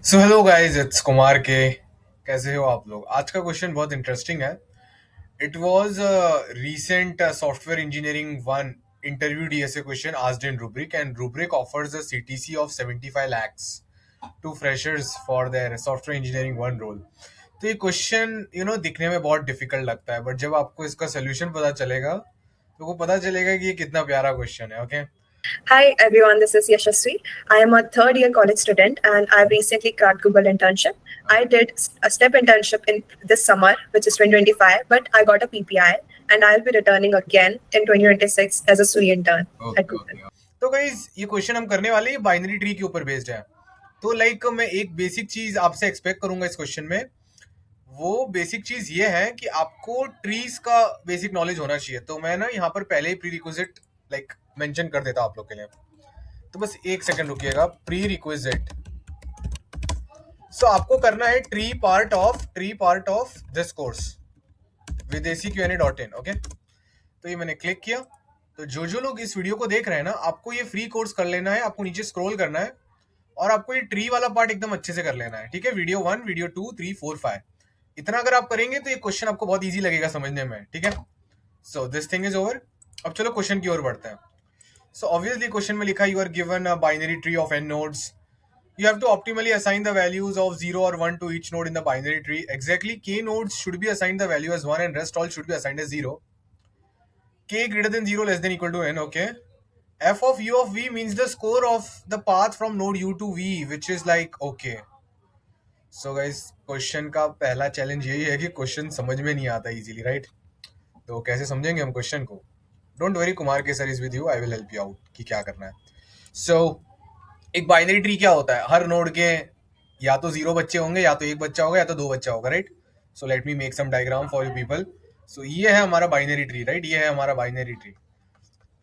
So hello guys, it's Kumar के। कैसे हो आप लोग? आज का क्वेश्चन बहुत इंटरेस्टिंग है। It was recent software engineering one interview DSA question asked in Rubrik, and Rubrik offers a CTC of 75 lakhs to freshers for their software engineering one role. तो ये क्वेश्चन दिखने में बहुत डिफिकल्ट लगता है, but जब आपको इसका सोल्यूशन पता चलेगा तो को पता चलेगा कि ये कितना प्यारा क्वेश्चन है। Okay, Hi everyone, this is Yashasvi. I am a third year college student and I've recently cracked Google internship. I did a step internship in this summer, which is 2025, but I got a PPI and I'll be returning again in 2026 as a SUI intern at Google. तो guys ये question हम करने वाले हैं binary tree के ऊपर based है। तो मैं एक बेसिक चीज आपसे एक्सपेक्ट करूंगा इस क्वेश्चन में। वो बेसिक चीज ये है कि आपको ट्रीज का बेसिक नॉलेज होना चाहिए। तो मैं ना यहाँ पर पहले ही प्री रिक्विजिट मेंशन कर देता हूँ आप लोग के लिए। तो बस एक सेकंड रुकिएगा। प्री रिक्विजिट, सो आपको करना है tree part of this course विदेशी QNA.in। ओके, तो ये मैंने क्लिक किया। तो जो लोग इस वीडियो को देख रहे हैं ना, आपको ये फ्री कोर्स कर लेना है। आपको नीचे स्क्रॉल करना है और आपको ये ट्री वाला पार्ट एकदम अच्छे से कर लेना है। ठीक है, वीडियो 1, वीडियो 2, 3, 4, 5 इतना अगर आप करेंगे तो ये क्वेश्चन आपको बहुत इजी लगेगा समझने में। ठीक है, so this thing is over. अब चलो क्वेश्चन की ओर बढ़ते हैं। सो ऑब्वियसली क्वेश्चन में लिखा you are given a binary tree of n nodes. You have to optimally assign the values of 0 or 1 to each node in the binary tree. Exactly, k nodes should be assigned the value as 1 and rest all should be assigned as 0. K greater than 0 less than equal to n. Okay, f of u of v means the score of the path from node u to v, which is like okay. So guys, question का पहला challenge यही है कि question समझ में नहीं आता easily, right? तो कैसे समझेंगे हम क्वेश्चन को? डोंट वरी, कुमार के sir is with you, I will help you out कि क्या करना है। सो एक बाइनरी ट्री क्या होता है? हर नोड के या तो 0 बच्चे होंगे, या तो 1 बच्चा होगा, या तो 2 बच्चा होगा, right? So let me make some diagram for you people. So ये है हमारा बाइनरी ट्री, राइट? ये है हमारा बाइनरी ट्री।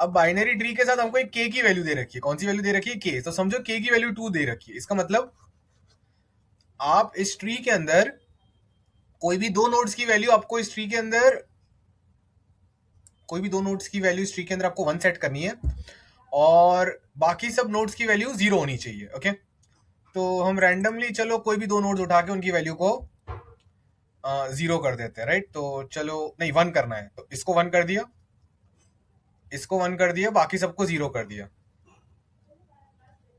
अब बाइनरी ट्री के साथ हमको एक k की वैल्यू दे रखी है। कौन सी वैल्यू दे रखी है? k। तो समझो k की वैल्यू 2 दे रखी है। इसका मतलब आप इस ट्री के अंदर कोई भी दो नोड्स की वैल्यू आपको इस ट्री के अंदर आपको 1 सेट करनी है और बाकी सब नोड्स की वैल्यू 0 होनी चाहिए। ओके, तो हम रैंडमली चलो कोई भी दो नोड्स उठा के उनकी वैल्यू को 0 कर देते हैं, राइट? तो चलो, नहीं 1 करना है, तो इसको 1 कर दिया, इसको 1 कर दिया, बाकी सबको 0 कर दिया।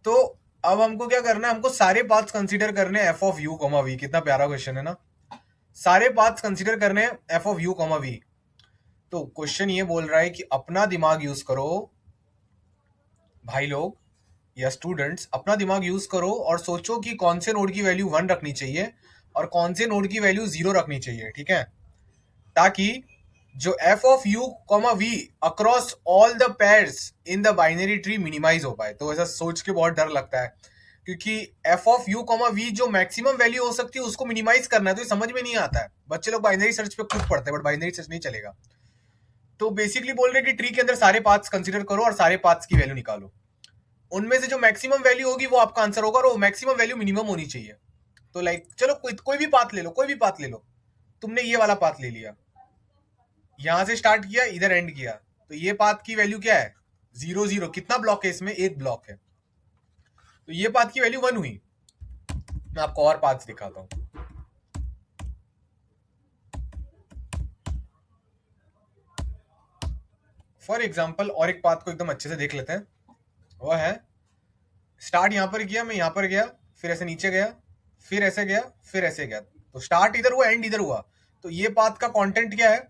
तो अब हमको क्या करना है? हमको सारे पाथ्स कंसीडर करने हैं f of u, v। कितना प्यारा क्वेश्चन है ना। सारे पाथ्स कंसीडर करने हैं f of u, v। तो क्वेश्चन ये बोल रहा है कि अपना दिमाग यूज करो भाई लोग या स्टूडेंट्स, अपना दिमाग यूज करो और सोचो कि कौन से नोड की वैल्यू 1 रखनी चाहिए और कौन से नोड की वैल्यू 0 रखनी चाहिए। ठीक है, ताकि जो f of u, v across all the pairs in the binary tree minimize हो पाए। तो ऐसा सोच के बहुत डर लगता है, क्योंकि f of u, v जो मैक्सिमम वैल्यू हो सकती है उसको मिनिमाइज करना है, तो ये समझ में नहीं आता है। बच्चे लोग बाइनरी सर्च पे खुद पढ़ते हैं, बट बाइनरी सर्च नहीं चलेगा। तो बेसिकली बोल रहे हैं कि ट्री के अंदर सारे पाथ्स कंसीडर करो और सारे पाथ्स की वैल्यू निकालो। उनमें से जो मैक्सिमम वैल्यू होगी वो आपका आंसर होगा, और वो मैक्सिमम वैल्यू मिनिमम होनी चाहिए। तो चलो कोई भी पाथ ले लो, कोई भी पाथ ले लो। तुमने ये वाला पाथ ले लिया, यहां से स्टार्ट किया, इधर एंड किया, तो ये पाथ की वैल्यू क्या है? 0 0। कितना ब्लॉक है इसमें? एक ब्लॉक है, तो ये पाथ की वैल्यू 1 हुई। मैं आपको और पाथ दिखाता हूं। फॉर एग्जाम्पल और एक पाथ को एकदम अच्छे से देख लेते हैं। वह है, स्टार्ट यहां पर किया, मैं यहां पर गया, फिर ऐसे नीचे गया, फिर ऐसे गया, फिर ऐसे गया। तो स्टार्ट इधर हुआ, एंड इधर हुआ। तो ये पाथ का कंटेंट क्या है?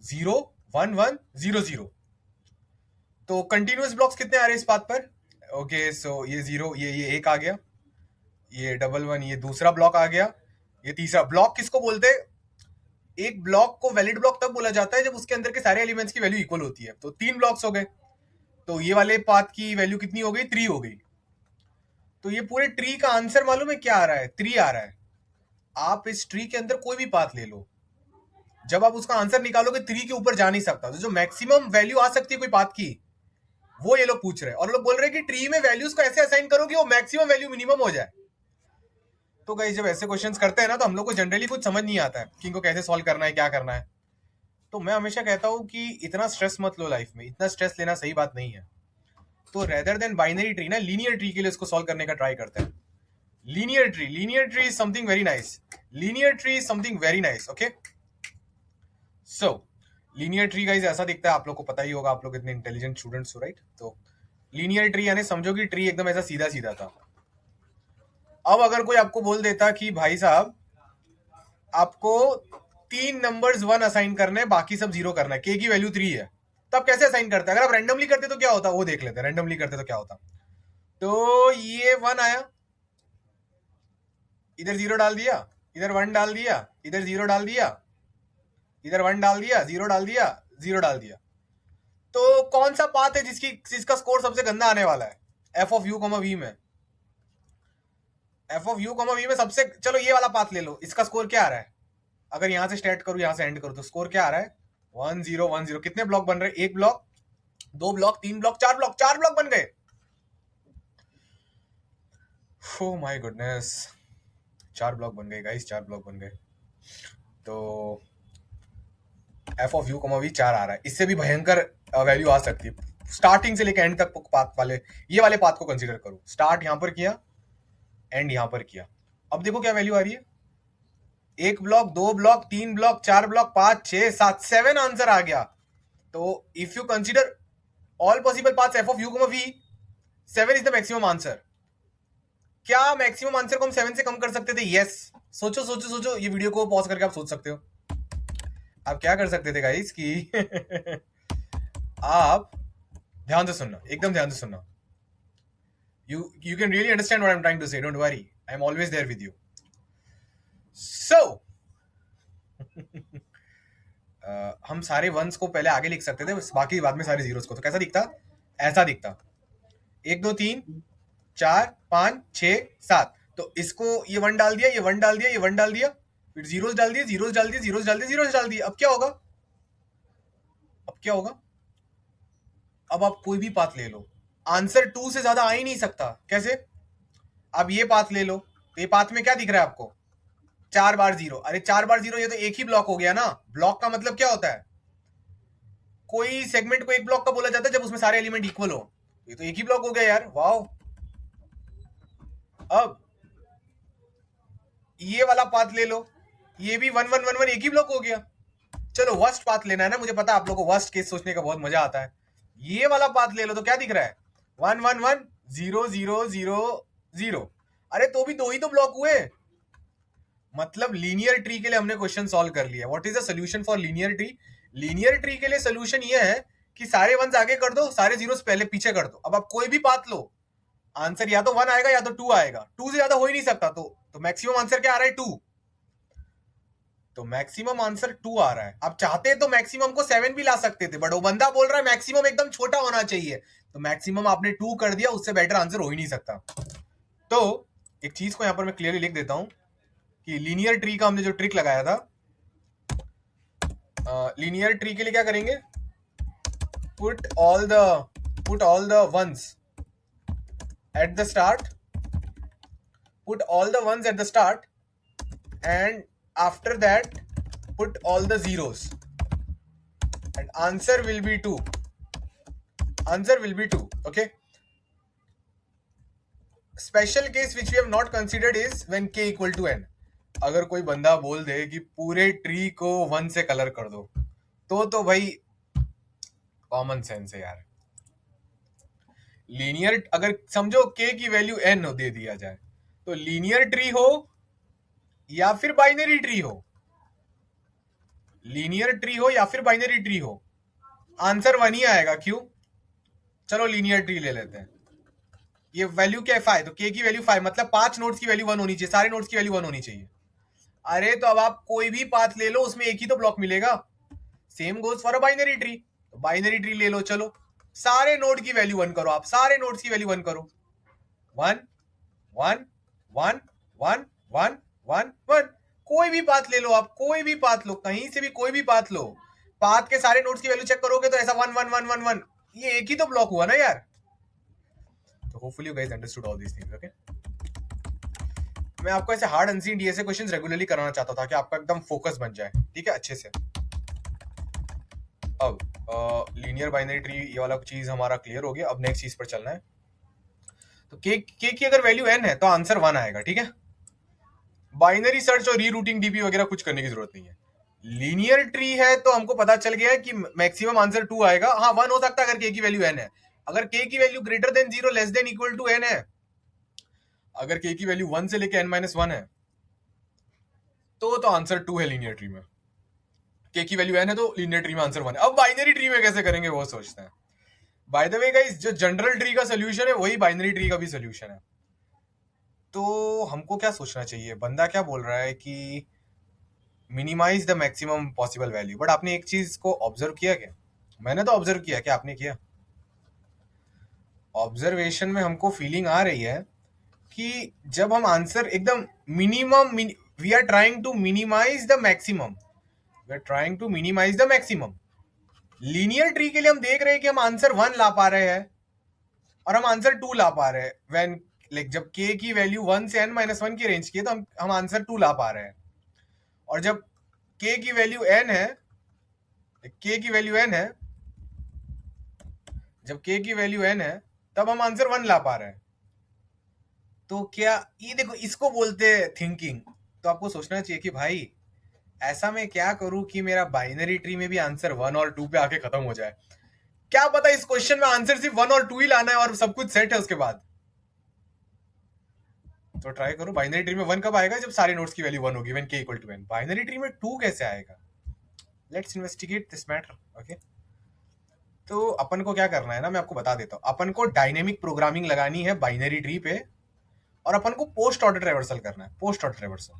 0 1 1 0 0। तो कंटिन्यूअस ब्लॉक्स कितने आ रहे हैं इस पाथ पर? ओके, सो ये 0, ये एक आ गया, ये 1 1, ये दूसरा ब्लॉक आ गया, ये तीसरा ब्लॉक। किसको बोलते हैं? एक ब्लॉक को वैलिड ब्लॉक तब बोला जाता है जब उसके अंदर के सारे एलिमेंट्स की वैल्यू इक्वल होती है। तो 3 ब्लॉक्स हो गए, तो ये वाले पाथ की वैल्यू कितनी हो गई? 3 हो गई। तो ये पूरे ट्री का आंसर मालूम है क्या आ रहा है? 3 आ रहा है। आप इस ट्री के अंदर कोई भी पाथ ले लो, जब आप उसका आंसर निकालोगे 3 के ऊपर जा नहीं सकता। तो जो मैक्सिमम वैल्यू आ सकती है कोई पाथ की, वो ये लोग पूछ रहे हैं। और लोग बोल रहे हैं कि ट्री में वैल्यूज को ऐसे असाइन करो कि वो मैक्सिमम वैल्यू मिनिमम हो जाए। तो गाइस, जब ऐसे क्वेश्चंस करते हैं ना, तो हम लोग को जनरली कुछ समझ नहीं आता है कि इनको कैसे सॉल्व करना है, क्या करना है। तो मैं हमेशा कहता हूं कि इतना स्ट्रेस मत लो लाइफ में, इतना स्ट्रेस लेना सही बात नहीं है। तो रेदर देन बाइनरी ट्री ना, लीनियर ट्री के लिए इसको सॉल्व करने का ट्राई करते हैं। Linear tree is something very nice. Linear tree is something very nice. Okay. So linear tree guys ऐसा दिखता है, आप लोग को पता ही होगा, आप लोग इतने इंटेलिजेंट स्टूडेंट्स हो, राइट? तो लीनियर ट्री यानी समझो कि ट्री एकदम ऐसा सीधा सीधा था। अब अगर कोई आपको बोल देता कि भाई साहब आपको 3 नंबर्स 1 असाइन करने हैं, बाकी सब 0 करना है, के की वैल्यू 3 है, तो आप कैसे असाइन करते हैं? अगर आप रैंडमली करते तो क्या होता, वो देख लेते हैं। रैंडमली करते तो क्या होता, तो ये 1 आया, इधर 0 डाल दिया, इधर 1 डाल दिया, इधर 0 डाल दिया, इधर 1 डाल दिया, 0 डाल दिया, 0 डाल दिया। तो कौन सा पाथ है जिसका स्कोर सबसे गंदा आने वाला है? F of u comma v में, f of u comma v में सबसे, चलो ये वाला पाथ ले लो, इसका स्कोर क्या आ रहा है? अगर यहां से स्टार्ट करूं, यहां से एंड करूं, तो स्कोर क्या आ रहा है? 1 0 1 0। कितने ब्लॉक बन रहे हैं? 1 block, 2 block, 3 block, 4 block, 4 block बन गए। ओह माय गुडनेस, 4 ब्लॉक बन गए गाइस, 4 ब्लॉक बन गए। तो f of u comma v 4 आ रहा है। इससे भी भयंकर वैल्यू आ सकती है। स्टार्टिंग से लेकर एंड तक पाथ वाले, ये वाले पाथ को कंसीडर करो। स्टार्ट यहां पर किया, एंड यहां पर किया। अब देखो क्या वैल्यू आ रही है। 1 block, 2 block, 3 block, 4 block, 5 6 7 7 answer आ गया। तो if you consider all possible paths f of u comma v, 7 is the maximum answer. क्या मैक्सिमम आंसर को हम 7 से कम कर सकते थे? यस। सोचो सोचो सोचो, ये वीडियो को पॉज करके आप सोच सकते हो। आप क्या कर सकते थे गाइस कि आप ध्यान से सुनना, एकदम ध्यान से सुनना। You can really understand what I'm trying to say. Don't worry, I'm always there with you. So हम सारे वंस को पहले आगे लिख सकते थे, बाकी बाद में सारे जीरोस को। तो कैसा दिखता? ऐसा दिखता। 1 2 3 4 5 6 7। तो इसको ये 1 डाल दिया, ये 1 डाल दिया, ये 1 डाल दिया, फिर जीरोस डाल दिए, जीरोस डाल दिए, जीरोस डाल दिए, जीरोस डाल दिए। अब क्या होगा? अब क्या होगा? अब आप कोई भी पाथ ले लो, आंसर 2 से ज्यादा आ ही नहीं सकता। कैसे? अब ये पाथ ले लो, तो ये पाथ में क्या दिख रहा है आपको? 4 बार 0। अरे 4 बार 0, ये तो एक ही ब्लॉक हो गया ना। ब्लॉक का मतलब क्या होता है? कोई सेगमेंट को एक ब्लॉक का बोला जाता है जब उसमें सारे एलिमेंट इक्वल हो। ये तो एक ही ब्लॉक हो गया यार, वाओ। अब ये वाला पाथ ले लो, ये भी 1 1 1 1 एक ही ब्लॉक हो गया। चलो वर्स्ट पाथ लेना है ना, मुझे पता है आप लोगों को वर्स्ट केस सोचने का बहुत मजा आता है। ये वाला पाथ ले लो, तो क्या दिख रहा है? 1 1 1 0 0 0 0। अरे तो भी 2 ही तो ब्लॉक हुए। मतलब लीनियर ट्री के लिए हमने क्वेश्चन सॉल्व कर लिया। What is the solution for linear tree? Linear tree के लिए सोल्यूशन ये है कि सारे वंस आगे कर दो, सारे जीरोस पहले पीछे कर दो। अब आप कोई भी पाथ लो, आंसर या तो 1 आएगा या तो 2 आएगा। 2 से ज्यादा हो ही नहीं सकता। तो मैक्सिमम आंसर क्या आ रहा है? 2। तो मैक्सिमम आंसर 2 आ रहा है। आप चाहते तो मैक्सिमम को 7 भी ला सकते थे, बट वो बंदा बोल रहा है मैक्सिमम एकदम छोटा होना चाहिए, तो मैक्सिमम आपने 2 कर दिया, उससे बेटर आंसर हो ही नहीं सकता। तो एक चीज को यहां पर मैं क्लियरली लिख देता हूं कि लीनियर ट्री का हमने जो ट्रिक लगाया था, लीनियर ट्री के लिए क्या करेंगे? Put all the once at the start, put all the ones at the start, and after that put all the zeros, and answer will be 2. Answer will be 2. Okay. Special case which we have not considered is when k equal to n. अगर कोई बंदा बोल दे कि पूरे tree को 1 से colour कर दो, तो भाई कॉमन सेंस है यार। लीनियर, अगर समझो k की वैल्यू n दे दिया जाए, तो लीनियर ट्री हो या फिर बाइनरी ट्री हो, लीनियर ट्री हो या फिर बाइनरी ट्री हो, आंसर 1 ही आएगा। क्यों? चलो लीनियर ट्री ले लेते हैं। ये वैल्यू क्या है? 5। तो k की वैल्यू 5, मतलब 5 नोड्स की वैल्यू 1 होनी चाहिए, सारे नोड्स की वैल्यू 1 होनी चाहिए। अरे तो अब आप कोई भी पाथ ले लो, उसमें एक ही तो ब्लॉक मिलेगा। Same goes for a binary tree. तो बाइनरी ट्री ले लो, चलो सारे नोड की वैल्यू 1 करो, आप सारे नोड्स की वैल्यू 1 करो। 1 1 1 1 1 1 1। कोई भी पाथ ले लो, आप कोई भी पाथ लो, कहीं से भी कोई भी पाथ लो, पाथ के सारे नोड्स की वैल्यू चेक करोगे तो ऐसा 1 1 1 1 1, ये एक ही तो ब्लॉक हुआ ना यार। तो hopefully you guys understood all these things. Okay, मैं आपको ऐसे hard unseen DSA questions regularly कराना चाहता था कि आपका एकदम फोकस बन जाए, ठीक है, अच्छे से। अब लीनियर बाइनरी ट्री ये वाला चीज हमारा क्लियर हो गया। अब नेक्स्ट चीज पर चलना है। तो के की अगर वैल्यू n है तो आंसर 1 आएगा, ठीक है। बाइनरी सर्च और रीरूटिंग डीपी वगैरह कुछ करने की जरूरत नहीं है। लीनियर ट्री है तो हमको पता चल गया है कि मैक्सिमम आंसर 2 आएगा। हाँ 1 हो सकता है अगर के की वैल्यू n है। अगर के की value greater than 0 less than equal to n है, अगर के की वैल्यू 1 से लेके n-1 है तो आंसर 2 है लीनियर ट्री में। के की वैल्यू n है तो लीनियर ट्री में आंसर 1 है। अब बाइनरी ट्री में कैसे करेंगे वो सोचते हैं। बाय द वे गाइस, जो जनरल ट्री का सोल्यूशन है वही बाइनरी ट्री का भी सोल्यूशन है। तो हमको क्या सोचना चाहिए, बंदा क्या बोल रहा है कि minimize the maximum possible value, but आपने एक चीज को ऑब्जर्व किया क्या? मैंने तो ऑब्जर्व किया, क्या आपने किया? ऑब्जर्वेशन में हमको फीलिंग आ रही है कि जब हम आंसर एकदम मिनिमम, we are trying to minimize the maximum, we are trying to minimize the maximum. Linear tree के लिए हम देख रहे हैं कि हम आंसर 1 ला पा रहे हैं और हम आंसर 2 ला पा रहे हैं। व्हेन लाइक जब k की वैल्यू 1 से n-1 की रेंज की है तो हम आंसर 2 ला पा रहे हैं। और जब k की वैल्यू n है, k की वैल्यू n है, जब k की वैल्यू n है तब हम आंसर 1 ला पा रहे हैं। तो क्या ये देखो, इसको बोलते हैं थिंकिंग। तो आपको सोचना चाहिए कि भाई ऐसा मैं क्या करूं कि मेरा बाइनरी ट्री में भी आंसर 1 और 2 पे आके खत्म हो जाए। क्या पता इस क्वेश्चन में आंसर सिर्फ 1 और 2 ही लाना है और सब कुछ सेट है उसके बाद। तो ट्राई करो। बाइनरी ट्री में 1 कब आएगा? जब सारे नोड्स की वैल्यू 1 होगी, when k equal to n। Binary tree में 2 कैसे आएगा? Let's investigate this matter. Okay, तो अपन को क्या करना है ना, मैं आपको बता देता हूं। अपन को डायनेमिक प्रोग्रामिंग लगानी है बाइनरी ट्री पे और अपन को पोस्ट ऑर्डर ट्रेवर्सल करना है। पोस्ट ऑर्डर ट्रेवर्सल,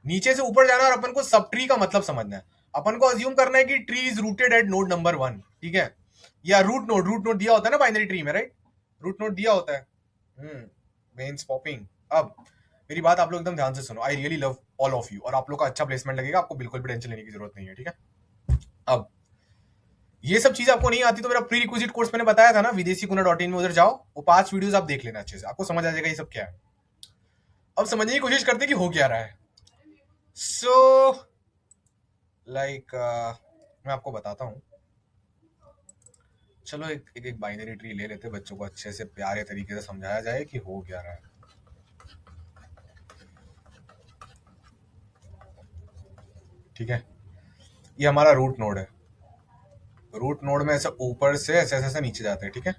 नीचे से ऊपर जाना और अपन को सब ट्री का मतलब समझना है। अपन को अज्यूम करना है कि tree is rooted eight node number 1, ठीक है, या रूट नोड दिया होता है ना बाइनरी ट्री में, राइट? रूट नोड दिया होता है। Veins popping. अब मेरी बात आप लोग एकदम ध्यान से सुनो। I really love all of you और आप लोग का अच्छा प्लेसमेंट लगेगा, आपको बिल्कुल भी टेंशन लेने की जरूरत नहीं है, ठीक है। अब ये सब चीज आपको नहीं आती तो मेरा प्री रिक्विजिट कोर्स मैंने बताया था ना, videsikunha.in में, उधर जाओ, वो 5 वीडियोस आप देख लेना अच्छे से, आपको समझ आ जाएगा ये सब क्या है। अब समझने की कोशिश करते कि हो क्या रहा है। सो लाइक मैं आपको बताता हूँ। चलो एक बाइनरी ट्री ले लेते, बच्चों को अच्छे से प्यारे तरीके से समझाया जाए कि हो क्या रहा है। ठीक है, ये हमारा रूट नोड है। रूट नोड में ऐसे ऊपर से ऐसे ऐसे नीचे जाते हैं, ठीक है।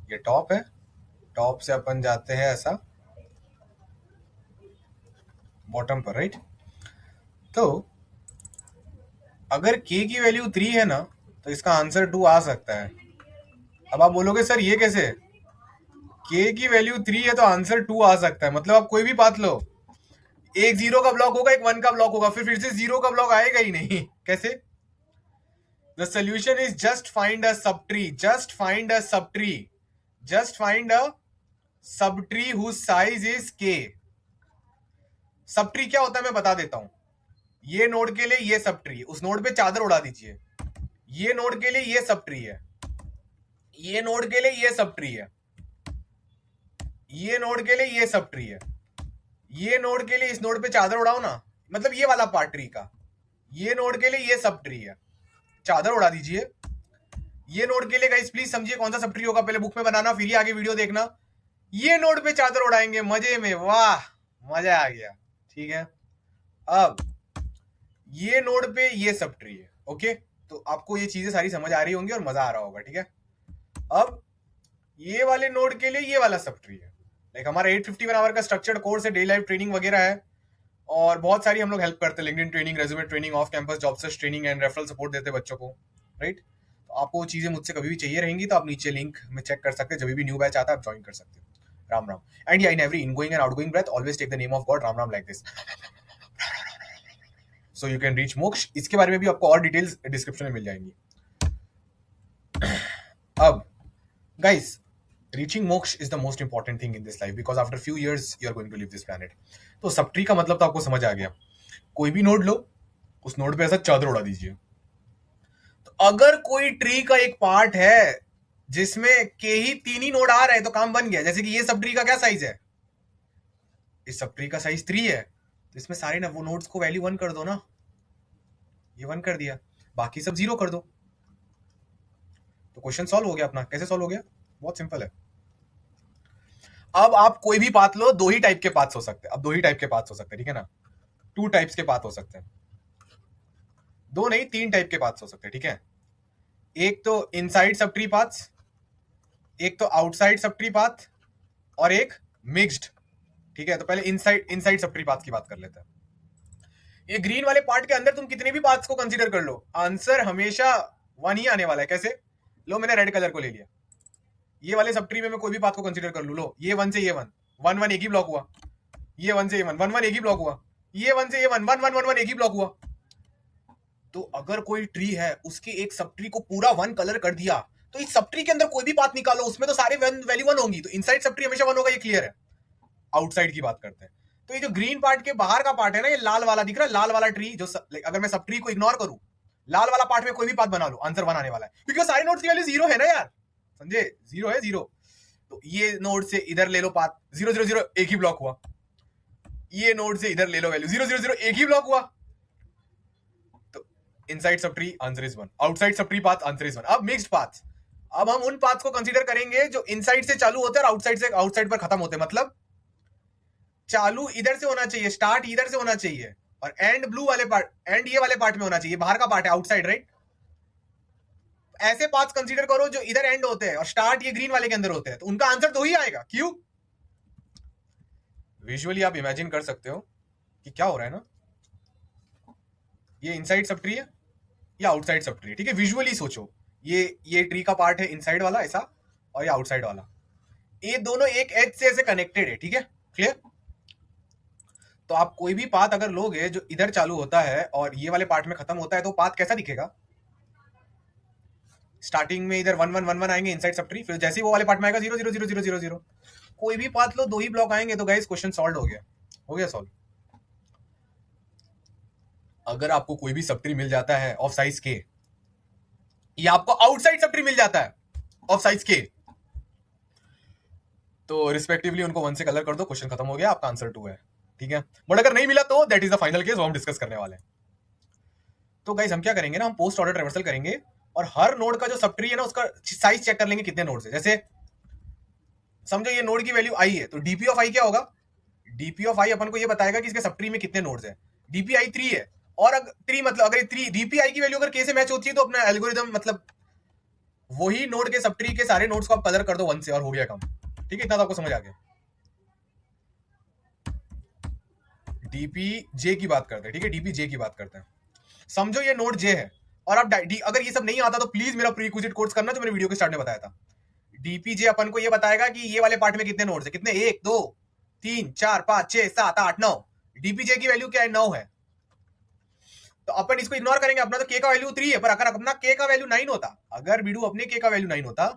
ये टॉप है, टॉप से अपन जाते हैं ऐसा बॉटम पर, राइट। तो अगर k की वैल्यू 3 है ना तो इसका आंसर 2 आ सकता है। अब आप बोलोगे सर ये कैसे? k की वैल्यू 3 है तो आंसर 2 आ सकता है, मतलब आप कोई भी पाथ लो, एक 0 का ब्लॉक होगा, एक 1 का ब्लॉक होगा, फिर से 0 का ब्लॉक आएगा ही नहीं। कैसे? The solution is just find a subtree. Just find a subtree. Just find a subtree whose size is k. Subtree क्या होता है मैं बता देता हूं। ये नोड के लिए ये सबट्री, उस नोड पे चादर उड़ा दीजिए। ये नोड के लिए ये सबट्री है, ये नोड के लिए ये सबट्री है, ये नोड के लिए ये सबट्री है, ये नोड के लिए इस नोड पे चादर उड़ाओ ना, मतलब ये वाला पार्ट ट्री का। ये नोड के लिए ये सबट्री है, चादर उड़ा दीजिए। ये नोड के लिए गाइस प्लीज समझिए कौन सा सब ट्री होगा, पहले बुक में बनाना फिर ही आगे वीडियो देखना। ये नोड पे चादर उड़ाएंगे मजे में, वाह मजा आ गया, ठीक है। अब ये नोड पे ये सब ट्री है, ओके, तो आपको ये चीजें सारी समझ आ रही होंगी और मजा आ रहा होगा, ठीक है। अब ये वाले नोड के लिए ये वाला सब ट्री है। लाइक हमारा 851 आवर का स्ट्रक्चर्ड कोर्स है, डे लाइफ ट्रेनिंग वगैरह है और बहुत सारी हम लोग हेल्प करते हैं, LinkedIn training, resume training, off campus job search training and referral support देते हैं बच्चों को, राइट। तो आपको वो चीजें मुझसे कभी भी चाहिए रहेंगी तो आप नीचे लिंक में चेक कर सकते हैं, जब भी न्यू बैच आता है आप ज्वाइन कर सकते हो। राम राम। एंड या in every ingoing and outgoing breath always take the name of God, Ram Ram, like this, so you can reach moksha. इसके बारे में भी आपको और डिटेल्स डिस्क्रिप्शन में मिल जाएंगी। अब guys, reaching moksha is the most important thing in this life because after few years you are going to live this planet. तो सब ट्री का मतलब तो आपको समझ आ गया। कोई भी नोड लो, उस नोड पे ऐसा चादर उड़ा दीजिए। तो अगर कोई ट्री का एक पार्ट है जिसमें के ही 3 ही नोड आ रहे हैं तो काम बन गया। जैसे कि ये सब ट्री का क्या साइज है? इस सब ट्री का साइज 3 है, तो इसमें सारे ना वो नोड्स को वैल्यू 1 कर दो ना, ये 1 कर दिया, बाकी सब 0 कर दो, तो क्वेश्चन सॉल्व हो गया अपना। कैसे सॉल्व हो गया? बहुत सिंपल है। अब आप कोई भी पाथ लो, दो ही टाइप के पाथ्स हो सकते हैं। अब दो ही टाइप के पाथ्स हो सकते हैं, ठीक है ना, टू टाइप्स के पाथ हो सकते हैं, दो नहीं तीन टाइप के पाथ्स हो सकते हैं, ठीक है। एक तो इनसाइड सब ट्री पाथ्स, एक तो आउटसाइड सब ट्री पाथ, और एक मिक्स्ड, ठीक है। तो पहले inside inside sub tree path की बात कर लेते हैं। ये ग्रीन वाले पार्ट के अंदर तुम कितने भी पाथ्स को कंसीडर कर लो, आंसर हमेशा वन ही आने वाला है। कैसे? लो मैंने रेड कलर को ले लिया, ये वाले सब ट्री में मैं कोई भी पाथ को कंसीडर कर लू, लो ये वन से ये वन, वन वन एक ही ब्लॉक हुआ, ये वन से ये वन, वन वन एक ही ब्लॉक हुआ, ये वन से ये one, one one one one एक ही ब्लॉक हुआ। तो अगर कोई ट्री है उसके एक सब ट्री को पूरा वन कलर कर दिया, तो इस सब ट्री के अंदर कोई भी पाथ निकालो उसमें तो सारे वैल्यू वन होंगी, तो इनसाइड सब ट्री हमेशा वन होगा, ये क्लियर है। आउटसाइड की बात करते हैं, तो ये जो ग्रीन पार्ट के बाहर का पार्ट है ना, ये लाल वाला दिख रहा है, लाल वाला ट्री जो अगर मैं सब ट्री को इग्नोर करूं, लाल वाला पार्ट में कोई भी पाथ बना लो, आंसर वन आने वाला है, क्योंकि सारे नोड्स की वैल्यू जीरो है ना यार, समझे, जीरो है, जीरो। तो ये नोड से इधर ले लो पाथ, जीरो जीरो जीरो एक ही ब्लॉक हुआ, ये नोड से इधर ले low value, zero zero zero एक ही ब्लॉक हुआ। तो inside sub tree answer is one, outside sub tree path answer is one. अब मिक्स्ड पाथ, अब हम उन पाथ्स को कंसीडर करेंगे जो इनसाइड से चालू होते हैं और आउटसाइड पर खत्म होते हैं। मतलब चालू इधर से होना चाहिए, स्टार्ट इधर से होना चाहिए, और एंड ब्लू वाले पार्ट, एंड ये वाले पार्ट में होना चाहिए, बाहर का पार्ट है आउटसाइड, राइट। ऐसे पाथ्स कंसीडर करो जो इधर एंड होते हैं और स्टार्ट ये ग्रीन वाले के अंदर होते हैं, तो उनका आंसर दो ही आएगा। क्यों? विजुअली आप इमेजिन कर सकते हो कि क्या हो रहा है ना, ये इनसाइड सब ट्री है या आउटसाइड सब ट्री, ठीक है। विजुअली सोचो, ये ट्री का पार्ट है इनसाइड वाला ऐसा, और ये आउटसाइड वाला, ये दोनों एक एज से ऐसे कनेक्टेड है, ठीक है, क्लियर। तो आप कोई भी पाथ अगर लोगे जो इधर चालू होता है और ये वाले पार्ट में खत्म होता है, तो पाथ कैसा दिखेगा? स्टार्टिंग में इधर वन वन वन वन आएंगे इनसाइड सब ट्री, फिर जैसे ही वो वाले पार्ट में आएगा zero zero zero zero zero zero. कोई भी पाथ लो, दो ही ब्लॉक आएंगे, तो गाइस क्वेश्चन सॉल्व हो गया, हो गया सॉल्व। अगर आपको कोई भी सब ट्री मिल जाता है ऑफ साइज के, या आपको आउटसाइड सब ट्री मिल जाता है ऑफ साइज के, तो रिस्पेक्टिवली उनको वन से कलर कर दो, क्वेश्चन खत्म हो गया, आपका आंसर टू है, ठीक है। बट अगर नहीं मिला तो that is the final case, वो हम डिस्कस करने वाले हैं। तो गाइस हम क्या करेंगे ना, हम पोस्ट ऑर्डर ट्रावर्सल करेंगे और हर नोड का जो सब ट्री है ना उसका साइज चेक कर लेंगे कितने नोड्स है। जैसे समझो ये नोड की वैल्यू आई है, तो डीपी ऑफ आई क्या होगा? डीपी ऑफ आई अपन को ये बताएगा कि इसके सब ट्री में कितने नोड्स है। डीपी आई 3 है, और ट्री मतलब अगर 3 डीपी आई की वैल्यू अगर के से मैच होती है, तो अपना एल्गोरिदम मतलब वही नोड के सब ट्री के सारे नोड्स को आप कलर कर दो वन से, और हो गया काम, ठीक है। इतना तो आपको समझ आ गया। डीपी जे की बात करते हैं, ठीक है, डीपी जे की बात करते हैं। समझो ये नोड जे है, और आप अगर ये सब नहीं आता तो प्लीज मेरा प्रीक्विजिट कोर्स करना, जो मैंने वीडियो के स्टार्ट में बताया था। डीपीजे अपन को ये बताएगा कि ये वाले पार्ट में कितने नोड्स है, कितने, 1 2 3 4 5 6 7 8 9। डीपीजे की वैल्यू क्या है? 9 है। तो अपन इसको इग्नोर करेंगे, अपना तो के का वैल्यू 3 है, पर अगर अपना के का वैल्यू 9 होता, अगर बीडू अपने के का वैल्यू 9 होता,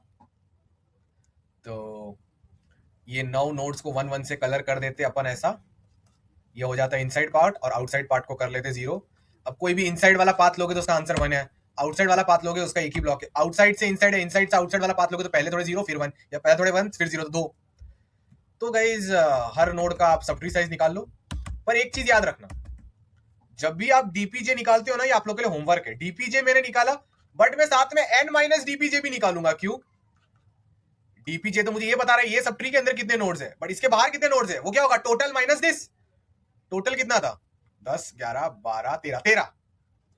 तो ये 9 नोड्स को वन वन से कलर कर देते अपन ऐसा, ये हो जाता है इनसाइड पार्ट, और आउटसाइड पार्ट को कर लेते 0। अब कोई भी इनसाइड वाला पाथ लोगे तो उसका आंसर 1 है, आउटसाइड वाला पाथ लोगे उसका एक ही ब्लॉक है। आउटसाइड से इनसाइड है, इनसाइड से आउटसाइड वाला पाथ लोगे तो पहले थोड़े 0 फिर 1, या पहले थोड़े 1 फिर 0, तो 2। तो गाइज हर नोड का आप सब ट्री साइज निकाल लो, पर एक चीज याद रखना, जब भी आप डीपीजे निकालते हो ना, ये आप लोग के लिए होमवर्क है। डीपीजे मैंने निकाला, बट मैं साथ में एन माइनस डीपीजे भी निकालूंगा। क्यों? डीपीजे तो मुझे ये बता रहा है ये सब ट्री के अंदर कितने नोड्स है, बट इसके बाहर कितने नोड्स है, वो क्या होगा, टोटल माइनस दिस। टोटल कितना था? 10 11 12 13 13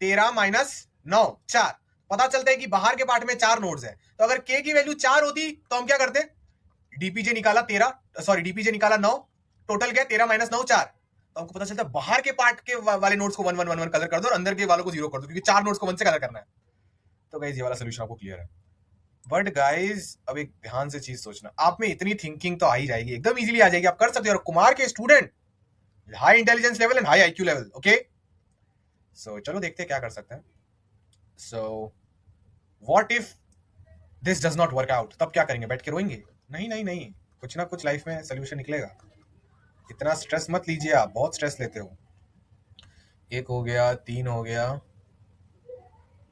13 माइनस 9 4। पता चलता है कि बाहर के पार्ट में 4 नोड्स है, तो अगर के की वैल्यू 4 होती तो हम क्या करते, डीपीजे निकाला 13, सॉरी डीपीजे निकाला 9, टोटल क्या 13 माइनस 9 4। तो हमको पता चलता है बाहर के पार्ट के वाले नोड्स को 1 1 1 1 कलर कर दो, और अंदर के वालों को 0 कर दो, क्योंकि 4 नोड्स को 1 से कलर करना है। तो गाइस ये वाला सोल्यूशन आपको क्लियर है। बट गाइस अब एक ध्यान से चीज सोचना, आप में इतनी थिंकिंग तो आ ही जाएगी, एकदम इजीली आ जाएगी, आप कर सकते हो। कुमार के student, high intelligence level and high IQ level, okay. So चलो देखते हैं क्या कर सकते हैं। So what if this does not work out, तब क्या करेंगे? बैठ के रोएंगे? नहीं नहीं नहीं, कुछ ना कुछ लाइफ में सोल्यूशन निकलेगा। इतना स्ट्रेस मत लीजिए, आप बहुत स्ट्रेस लेते हो। 1 हो गया, 3 हो गया,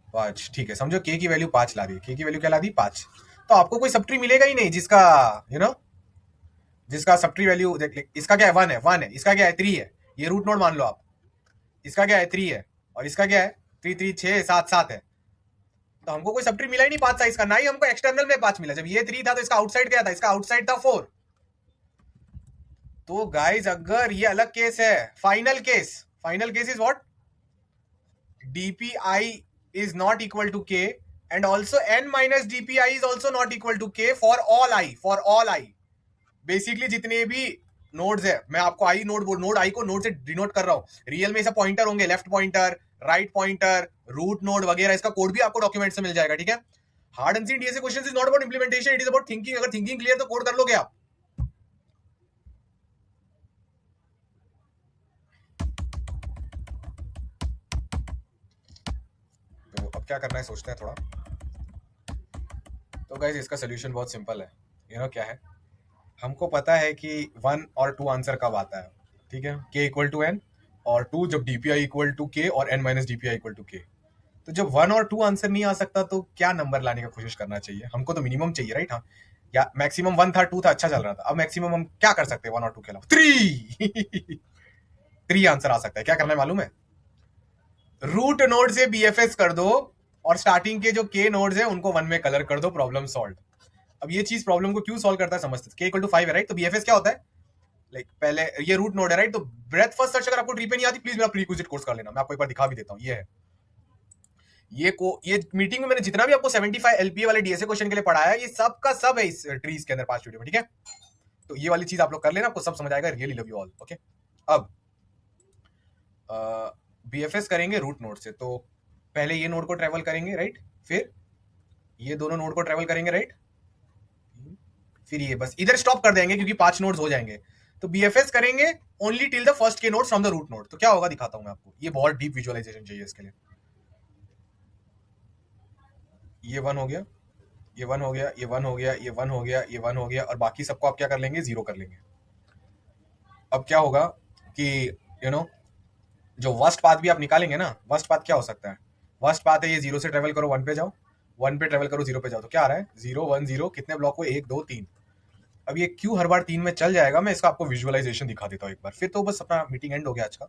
5, ठीक है। समझो के की वैल्यू 5 ला दी, के की वैल्यू क्या ला दी? 5। तो आपको कोई सब ट्री मिलेगा ही नहीं जिसका जिसका सब ट्री वैल्यू देख, इसका क्या है 1 है, 1 है, इसका क्या है 3 है, ये रूट नोड मान लो आप, इसका क्या है 3 है, और इसका क्या है 3 3 6 7 7 है। तो हमको कोई सब ट्री मिला ही नहीं 5 साइज का, ना ही हमको एक्सटर्नल में 5 मिला। जब ये 3 था तो इसका आउटसाइड क्या था? इसका आउटसाइड था 4। तो गाइज अगर ये अलग केस है, final case is what, dpi is not equal to k and also n minus dpi is also not equal to k for all I basically जितने भी नोड्स है, मैं आपको आई नोड आई को नोड से डिनोट कर रहा हूं, रियल में ऐसा पॉइंटर होंगे, left pointer, right pointer, root node वगैरह, इसका कोड भी आपको डॉक्यूमेंट से मिल जाएगा, ठीक है। Hard and DSA questions is not about implementation, it is about thinking. अगर थिंकिंग क्लियर तो कोड कर लोगे आप। तो अब क्या करना है सोचते हैं थोड़ा। तो गाइस इसका सोल्यूशन बहुत सिंपल है, यू नो क्या है, हमको पता है कि 1 और 2 आंसर कब आता है, ठीक है, k इक्वल टू n, और 2 जब dpi इक्वल टू k और n minus dpi equal to k। तो जब 1 और 2 आंसर नहीं आ सकता तो क्या नंबर लाने का कोशिश करना चाहिए, हमको तो मिनिमम चाहिए, राइट। हाँ, या मैक्सिमम 1 था, 2 था, अच्छा चल रहा था, अब मैक्सिमम हम क्या कर सकते हैं 1 और 2 के अलावा, 3 3 आंसर आ सकता है। क्या करना है मालूम है, रूट नोड से बीएफएस कर दो और स्टार्टिंग के जो के नोड्स है उनको 1 में कलर कर दो, प्रॉब्लम सॉल्व। अब ये चीज प्रॉब्लम को क्यों सॉल्व करता है समझते हैं। k इक्वल टू 5 है, राइट, तो बीएफएस क्या होता है, लाइक पहले ये रूट नोड है, राइट, तो ब्रेथ फर्स्ट सर्च अगर आपको ट्री पे नहीं आती प्लीज मेरा प्रीक्विजिट कोर्स कर लेना, मैं आपको एक बार दिखा भी देता हूँ। ये है, ये मीटिंग में मैंने जितना भी आपको 75 एलपीए वाले डीएसए क्वेश्चन के लिए पढ़ाया है, ये सब का सब है इस ट्रीज के अंदर 5 वीडियो में, ठीक है। तो ये वाली चीज आप लोग कर लेना, आपको सब समझ आएगा। Really love you all, okay. अब बीएफएस करेंगे रूट नोड से, तो पहले ये नोड को ट्रेवल करेंगे, राइट, फिर ये दोनों नोड को ट्रेवल करेंगे, राइट, फिर ये बस इधर स्टॉप कर देंगे क्योंकि 5 नोड्स हो जाएंगे। तो बीएफएस करेंगे only till the first k node from the root node. तो क्या होगा दिखाता हूं मैं आपको, ये बहुत डीप विजुअलाइजेशन चाहिए इसके लिए। ये 1 हो गया, ये 1 हो गया, ये 1 हो गया, ये 1 हो गया, ये 1 हो गया, और बाकी सबको आप क्या कर लेंगे, 0 कर लेंगे। अब क्या होगा कि यू नो जो वर्स्ट पाथ भी आप निकालेंगे ना, वर्स्ट पाथ क्या हो सकता है, वर्स्ट पाथ है ये 0 से ट्रेवल करो 1 पे जाओ, 1 पे ट्रेवल करो 0 पे जाओ, तो क्या आ रहा है 0 1 0, कितने ब्लॉक हुए 1 2 3। अब ये क्यों हर बार 3 में चल जाएगा, मैं इसका आपको विजुअलाइजेशन दिखा देता हूँ एक बार, फिर तो बस अपना मीटिंग एंड हो गया आज का।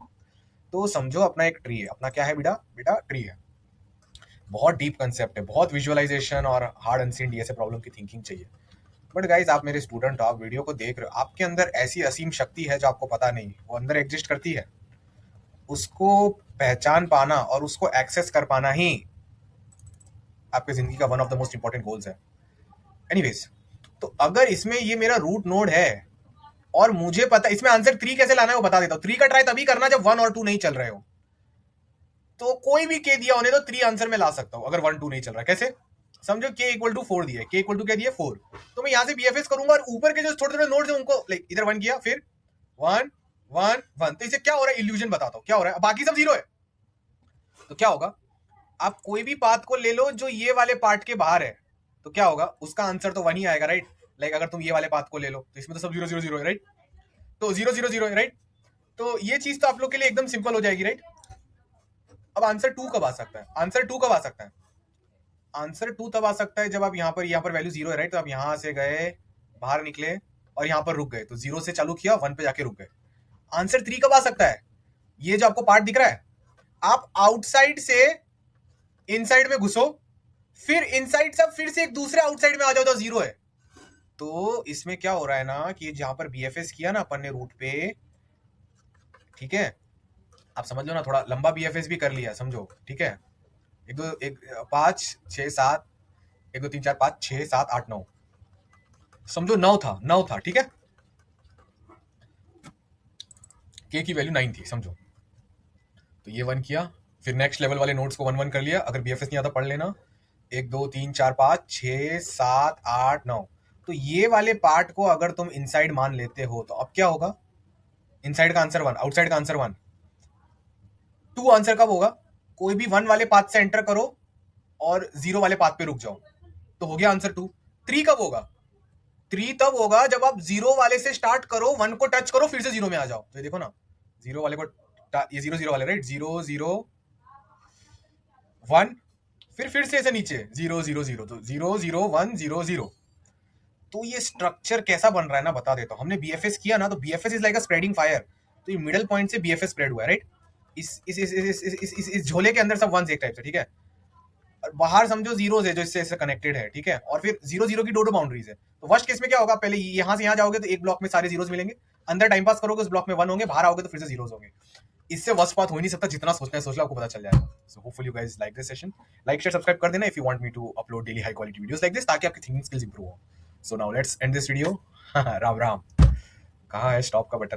तो समझो अपना एक ट्री है, अपना क्या है बेटा, बेटा ट्री है, बहुत डीप कंसेप्ट है, बहुत विजुअलाइजेशन और हार्ड अनसीन डीएसए प्रॉब्लम की थिंकिंग चाहिए। बट गाइज आप मेरे स्टूडेंट हो, आप वीडियो को देख रहे हो, आपके अंदर ऐसी असीम शक्ति है जो आपको पता नहीं, वो अंदर एग्जिस्ट करती है, उसको पहचान पाना और उसको एक्सेस कर पाना ही आपकी जिंदगी का one of the most important goals है। एनीवेज, तो अगर इसमें ये मेरा रूट नोड है और मुझे पता इसमें आंसर 3 कैसे लाना है वो बता देता हूँ। 3 का ट्राई तभी करना जब 1 और 2 नहीं चल रहे हो, तो कोई भी के दिया होने तो 3 आंसर में ला सकता हूँ अगर 1 2 नहीं चल रहा है। कैसे समझो, k इक्वल टू 4 दिया है, k इक्वल टू क्या दिया 4, तो मैं यहाँ से बीएफएस करूंगा और ऊपर के जो थोड़े थोड़े नोड्स हैं उनको लाइक इधर 1 किया, फिर 1 1 1, तो इसे क्या हो रहा है, इल्यूजन बताता हूँ क्या हो रहा है, बाकी सब 0 है। तो क्या होगा, आप कोई भी पाथ को ले लो जो ये वाले पार्ट के बाहर है, तो क्या होगा, उसका आंसर तो 1 ही आएगा, राइट। लाइक अगर तुम ये वाले पाथ को ले लो तो इसमें तो सब 0 0 0 है, राइट, तो 0 0 0 है, राइट। तो ये चीज तो आप लोग के लिए एकदम सिंपल हो जाएगी, राइट। अब आंसर 2 कब आ सकता है, आंसर 2 कब आ सकता है, आंसर 2 तब आ सकता है जब आप यहाँ पर वैल्यू 0 है, राइट, तो आप यहाँ से गए, बाहर निकले और यहाँ पर रुक गए, तो 0 से चालू किया 1 पे जाके रुक गए। आंसर 3 कब आ सकता है, ये जो आपको पार्ट दिख रहा है, आप आउटसाइड से इनसाइड में घुसो, फिर इनसाइड से फिर से एक दूसरे आउटसाइड में आ जाओ तो 0 है। तो इसमें क्या हो रहा है ना कि जहां पर बीएफएस किया ना अपन ने रूट पे, ठीक है, आप समझ लो ना, थोड़ा लंबा बीएफएस भी कर लिया समझो, ठीक है, 1 2 1 5 6 7 1 2 3 4 5 6 7 8 9, समझो 9 था, ठीक है, के की वैल्यू 9 थी समझो। तो ये 1 किया, फिर नेक्स्ट लेवल वाले नोट्स को 1 1 कर लिया, अगर बीएफएस नहीं आता पढ़ लेना, 1 2 3 4 5 6 7 8 9। तो ये वाले पार्ट को अगर तुम इनसाइड मान लेते हो तो अब क्या होगा, इनसाइड का आंसर 1, आउटसाइड का आंसर 1, 2 आंसर कब होगा, कोई भी 1 वाले पाथ से एंटर करो और 0 वाले पाथ पे रुक जाओ, तो हो गया आंसर 2। 3 कब होगा, 3 तब होगा जब आप 0 वाले से स्टार्ट करो, 1 को टच करो, फिर से 0 में आ जाओ। तो ये देखो ना, 0 वाले को, ये 0 0 वाले, राइट, 0 0 1, फिर से ऐसे नीचे 0 0 0, तो 0 0 1 0 0। तो ये स्ट्रक्चर कैसा बन रहा है ना बता देता हूं। हमने बीएफएस किया ना, तो BFS is like a spreading fire, तो ये मिडल पॉइंट से बीएफएस स्प्रेड हुआ है, राइट। इस झोले के अंदर सब वंस एक टाइप से, ठीक है। बाहर समझो जीरोस है जो इससे कनेक्टेड है, ठीक है, और फिर 0 0 की दो बाउंड्रीज है। तो वर्स्ट केस में क्या होगा, पहले यहाँ से यहाँ जाओगे तो एक ब्लॉक में सारे जीरोस मिलेंगे, अंदर टाइम पास करोगे उस ब्लॉक में 1 होंगे, बाहर आओगे तो फिर से जीरोस होंगे। इससे वर्स्ट बात हो ही नहीं सकता, जितना सोचना है सोच लो, आपको पता चल जाएगा। So hopefully you guys like this session, like share subscribe कर देना if you want me to upload daily high quality videos like this, ताकि आपकी थिंकिंग स्किल्स इंप्रूव हो। So now let's end this video. Ram Ram. कहाँ है stop का button?